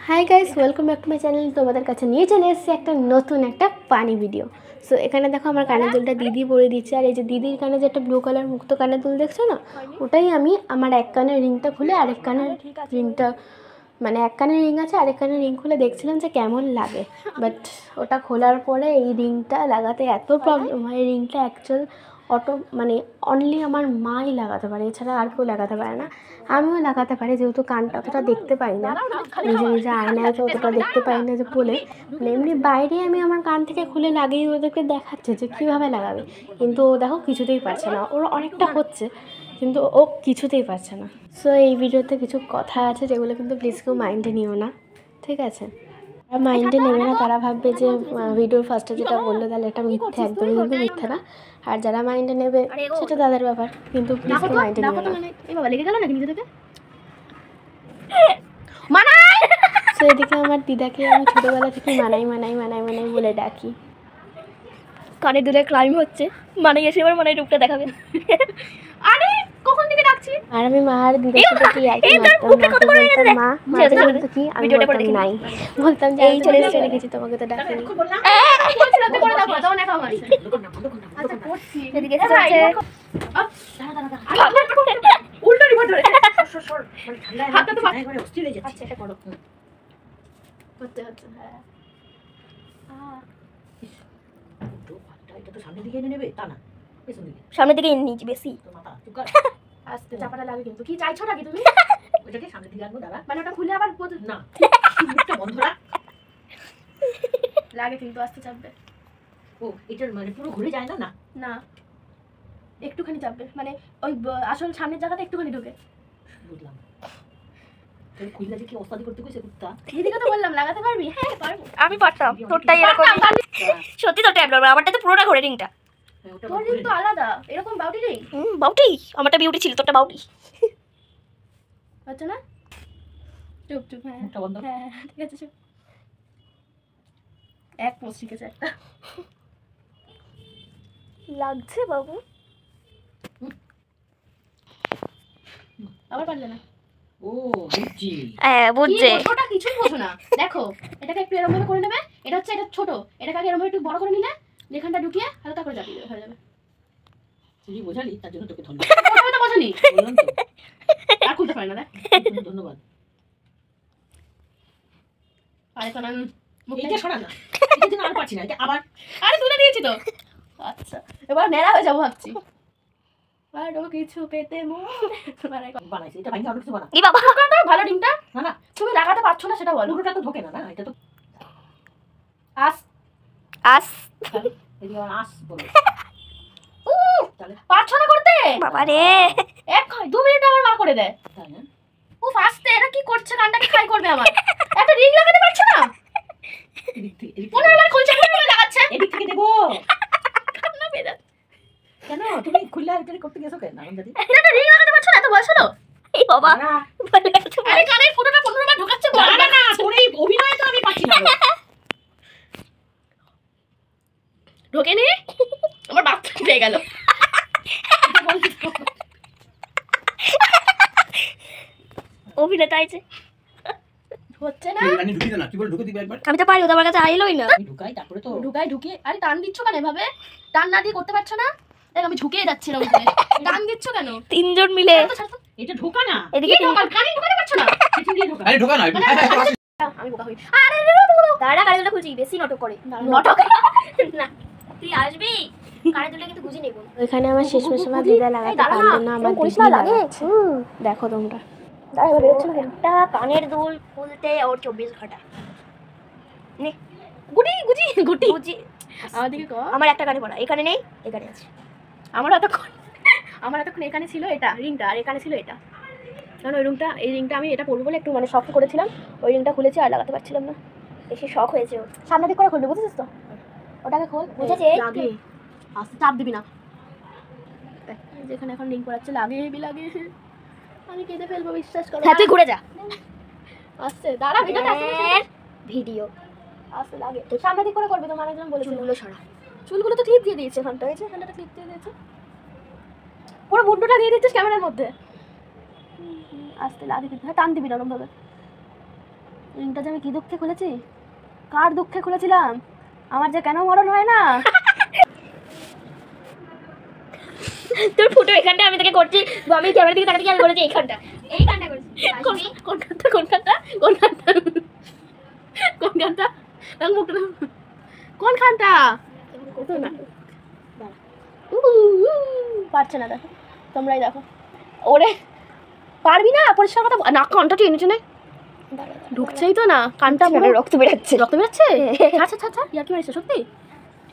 Hi guys, welcome back to my channel. তোমাদের কাছে নিয়ে চলে এসেছি একটা নতুন পানি ভিডিও। সো এখানে দেখো আমার কানের দুলটা দিদি পরে দিচ্ছে, আর এই যে দিদির কানে যে একটা ব্লু কালার মুক্ত কানের দুল দেখছো না, ওটাই আমি আমার এক কানের রিংটা খুলে আরেক কানের রিংটা, মানে এক কানের রিং আছে আরেক কানের রিং খুলে দেখছিলাম যে কেমন লাগে। বাট ওটা খোলার পরে এই রিংটা লাগাতে এত প্রবলেম হয়। এই রিংটা অ্যাকচুয়াল মানে অনলি আমার মাই লাগাতে পারে, এছাড়া আর কেউ লাগাতে পারে না। আমিও লাগাতে পারি যেহেতু কানটা অতটা দেখতে পাই না, নিজে নিজে আয়নায় তো অতটা দেখতে পাই না যে বলে, মানে এমনি বাইরে আমি আমার কান থেকে খুলে লাগিয়ে ওদেরকে দেখাচ্ছে যে কীভাবে লাগাবে, কিন্তু ও দেখো কিছুতেই পারছে না। ওর অনেকটা হচ্ছে কিন্তু ও কিছুতেই পারছে না। সো এই ভিডিওতে কিছু কথা আছে যেগুলো কিন্তু প্লিজ কেউ মাইন্ডে নিও না, ঠিক আছে? আর মাইন্ডে নেবে না তারা ভাববে যে ভিডিওর ফার্স্টে যেটা বললো তাহলে এটা মিথ্যে, একদমই কিন্তু মিথ্যে না। আর যারা মাইন্ডে নেবে সেটা তাদের ব্যাপার, কিন্তু প্লিজ কেউ মাইন্ডে নেবে না। লেগে গেল নাকি নিজে থেকে মানাই। সো এদিকে আমার দিদাকে আমি ছোটোবেলা থেকে মানাই মানাই মানাই মানাই বলে ডাকি। কানে দূরে ক্লাইম হচ্ছে, মানে এসে এবার মানে রূপটা দেখাবে। আরে কখন থেকে ডাকছি? আর আমি মা আর দিদার সাথে কি আর কি বলতাম, মা তো কি আমি বলতাম নাই, বলতাম যে এই চলে এসে রেখেছি তোমাকে তো ডাকি। এদিকে চলছে উল্টো রিমোট ধরে হাতটা তো একবারে অস্থির হয়ে যাচ্ছে। আচ্ছা এটা করো করতে হচ্ছে। হ্যাঁ এটা তো সামনের দিকে এনে নেবে, তা না পেছন দিকে, সামনের দিকে এনে নিয়েছি বেশি। তো মাথা চুপ কর, আস্তে চাপাটা লাগে। কিন্তু কি চাইছো নাকি তুমি? ওটাকে সামনের দিকে আনবো, দাঁড়া। মানে ওটা খুলে আবার না, মুখটা বন্ধ রাখ। লাগে কিন্তু আস্তে চাপবে। ও এটার মানে পুরো ঘুরে যায় না? না না, একটুখানি চাপবে, মানে ওই আসল সামনের জায়গাটা একটুখানি ঢোকে। বুঝলাম। তুই খুললে যে কি অবস্থা করতে কইছে কুত্তা। এদিকে তো বললাম লাগাতে পারবি। হ্যাঁ পারবো, আমি পারতাম। তোরটাই এরকম সত্যি তো ট্যাব লাগবে, আমারটা তো পুরোটা ঘোরে রিংটা। তোর রিং তো আলাদা, এরকম বাউটি রিং। বাউটি, আমারটা বিউটি ছিল, তোরটা বাউটি। আচ্ছা না, চুপ চুপ। হ্যাঁ মুখটা বন্ধ। হ্যাঁ ঠিক আছে চুপ। এক পোস্ট শিখেছে একটা। লাগছে বাবু, আবার পারলে না। ও বুঝছি, হ্যাঁ বুঝছে। ওটা কিছুই বোঝো না। দেখো এটাকে একটু এরকম ভাবে করে নেবে, এটা হচ্ছে এটা ছোট, এটাকে আগে এরকম ভাবে একটু বড় করে নিলে লেখানটা ঢুকিয়ে হালকা করে চাপিয়ে হয়ে যাবে। তুই বোঝালি তার জন্য তোকে ধন্যবাদ। ওটা তো বোঝানি, বললাম তো আর খুলতে পারে না। দেখ ধন্যবাদ। আরে তো না এইটা সরা না, এটা দিন আর পারছি না, এটা আবার আরে তুলে দিয়েছি তো। আচ্ছা এবার নেড়া হয়ে যাবো ভাবছি। আরো কিছু পেতে বানাইছি, এটা ভাঙা আরো কিছু বানা। এই বাবা ঢোকাটা ভালো ডিমটা। না না তুমি লাগাতে পারছো না সেটা বলো। পুরোটা তো ঢোকে না। না এটা তো আস আস এদিকে আস বলো। তাহলে পারছো না করতে বাবা রে। 2 মিনিট আমার মা করে দেয়। তাই না? ও ফাস্টে এটা কি করছে, কানটাকে খাই করবে আমার। একটা রিং লাগাতে পারছো না? এদিক 15 বার খুলছে, 15 লাগাচ্ছে। এদিক থেকে দেবো কান্না পেয়ে যাচ্ছে। কেন তুমি খুললে এটা করতে গেছো কেন? আমাদের এটা রিং লাগাতে পারছো না, এত বয়স হলো। এই বাবা আরে কানের ফুটোটা 15 বার ঢোকাচ্ছে। না না তোর এই অভিনয় তো আমি পাচ্ছি না। ঢোকে নি, আমার বাচ্চা পেয়ে গেল। অভিনেতা আইছে হচ্ছে না, আমি ঢুকি না। কি বল ঢুকে দিবে একবার? আমি তো পারি, ওটা আমার কাছে আইলোই না। ঢুকাই তারপরে তো ঢুকিয়ে আরে টান দিচ্ছ কেন এভাবে? টান না দিয়ে করতে পারছো না? দেখ আমি ঝুঁকিয়ে যাচ্ছি এরকম করে। টান দিচ্ছ কেন? তিনজন মিলে এটা ঢোকা না, এদিকে ঢোকা, কানে ঢোকাতে পারছো না। পিছন দিয়ে ঢোকা। আরে ঢোকা না, আমি বোকা হই। আরে দাঁড়া, কানে খুলছি, বেশি নাটক করে। নাটক না, তুই আসবি কানে দুলে কিন্তু বুঝি নেব। এখানে আমার শেষমেশ আমার দিদা লাগাতে পারলো না, আমার দিদি লাগাচ্ছে। দেখো তোমরা, একটা কানের দুল খুলতে ওর 24 ঘন্টা। নে গুটি গুটি গুটি গুটি আমাদেরকে কো। আমার একটা কানে পড়া, এখানে নেই, এখানে আছে। আমার এতক্ষণ এখানে ছিল এটা রিংটা, আর এখানে ছিল এটা। কারণ ওই রিংটা, এই রিংটা আমি এটা পরবো বলে একটু মানে শখ করেছিলাম, ওই রিংটা খুলেছি আর লাগাতে পারছিলাম না। বেশি শখ হয়েছে ওর। সামনে দিক করে খুলবি, বুঝেছিস তো? ওটাকে খোল, বুঝেছে? লাগে আস্তে চাপ দিবি না। যেখানে এখন রিং পড়াচ্ছে লাগে হেবি লাগে, আমি কেঁদে ফেলবো, বিশ্বাস করো। হ্যাঁ তুই ঘুরে যা আস্তে, দাঁড়া ভিডিওটা ভিডিও আস্তে লাগে। তো সামনে দিক করে করবি, তোমার একজন বলেছিল। চুলগুলো সরা, চুলগুলো তো ক্লিপ দিয়ে দিয়েছে, এখানটা হয়েছে, এখানটা ক্লিপ দিয়ে দিয়েছে, পুরো বুড্ডুটা দিয়ে দিচ্ছিস ক্যামেরার মধ্যে। আস্তে লাগে কিন্তু, হ্যাঁ টান দিবি না ওরকম ভাবে। রিংটা যে আমি কি দুঃখে খুলেছি, কার দুঃখে খুলেছিলাম, আমার যে কেন মরণ হয় না। তোর ফুটো এখানটা আমি তোকে করছি, আমি ক্যামেরা দিকে তাকাতে আমি করেছি এইখানটা, এইখানটা করেছি। কোন গানটা কোন গানটা কোন গানটা কোন গানটা মুখটা কোন খানটা না পারছে না, দেখো তোমরাই দেখো। ওরে পারবি না, পরিষ্কার কথা না, কানটা টেনে টেনে ঢুকছেই তো না, কানটা পুরো রক্ত বেরাচ্ছে। রক্ত বেরোচ্ছে। আচ্ছা আচ্ছা ইয়ার কি মেরেছে সত্যি?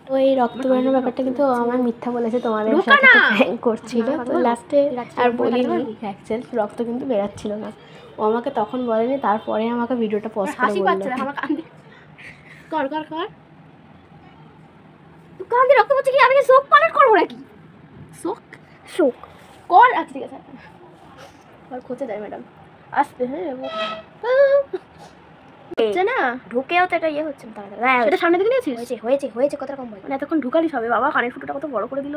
তো এই রক্ত বেরোনোর ব্যাপারটা কিন্তু আমার মিথ্যা বলেছে, তোমাদের ঢোকা সাথে না। প্র্যাঙ্ক করছিল। তো লাস্টে আর বলিনি অ্যাকচুয়ালি রক্ত কিন্তু বেরাচ্ছিল না। ও আমাকে তখন বলেনি, তারপরে আমাকে ভিডিওটা পজ করে হাসি পাচ্ছে বললো। না আমার কান দিয়ে। কর কর কর, তুই কান দিয়ে রক্ত পড়ছে কি, আমি কি শোক পালন করবো নাকি? শোক শোক কর। আচ্ছা ঠিক আছে, আর খোঁচে যায় ম্যাডাম আসতে। হ্যাঁ হচ্ছে না, ঢুকেও তো এটা ইয়ে হচ্ছে না। তাড়াতাড়ি সেটা সামনে দিকে নিয়েছিস? হয়েছে হয়েছে হয়েছে, কত রকম বল। মানে এতক্ষণ ঢুকালিস হবে বাবা, কানের ফুটোটা কত বড় করে দিল।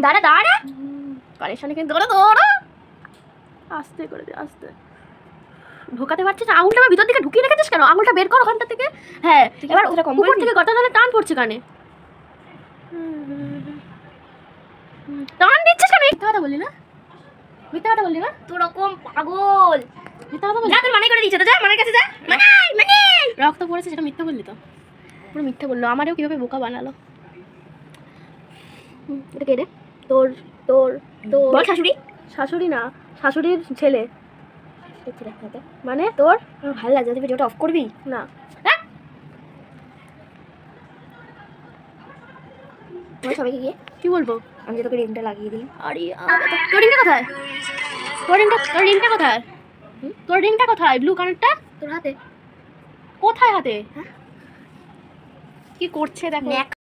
দাঁড়া দাঁড়া, কানের সামনে কিন্তু দৌড়া দৌড়া, আস্তে করে দে আস্তে। ঢোকাতে পারছিস না, আঙুলটা আমার ভিতর দিকে ঢুকিয়ে রেখেছিস কেন? আঙুলটা বের কর ওখানটা থেকে। হ্যাঁ এবার কতটা কম উপর বলবি? থেকে গটা টান পড়ছে কানে। টান দিচ্ছিস কেন? মিথ্যা কথা বললি না, মিথ্যা কথা বললি না, তোর রকম পাগল। মিথ্যা কথা বললি। যা, তোর মানাই করে দিয়েছে তো, যা মানের কাছে যা। মানাই মানাই। রক্ত পড়েছে সেটা মিথ্যা বললি তো, পুরো মিথ্যা বললো। আমারও কিভাবে বোকা বানালো। এটা কে রে? তোর তোর তোর বল শাশুড়ি। শাশুড়ি না, শাশুড়ির ছেলে। মানে তোর আমার ভালো লাগছে, তুই ভিডিওটা অফ করবি না। বল সবাইকে গিয়ে কি বলবো? আমি যে তোকে রিংটা লাগিয়ে দিই। আরে তোর রিংটা কোথায়? তোর রিংটা কোথায়? তোর রিংটা কোথায়? ব্লু কালারটা তোর হাতে কোথায় হাতে? কি করছে দেখো।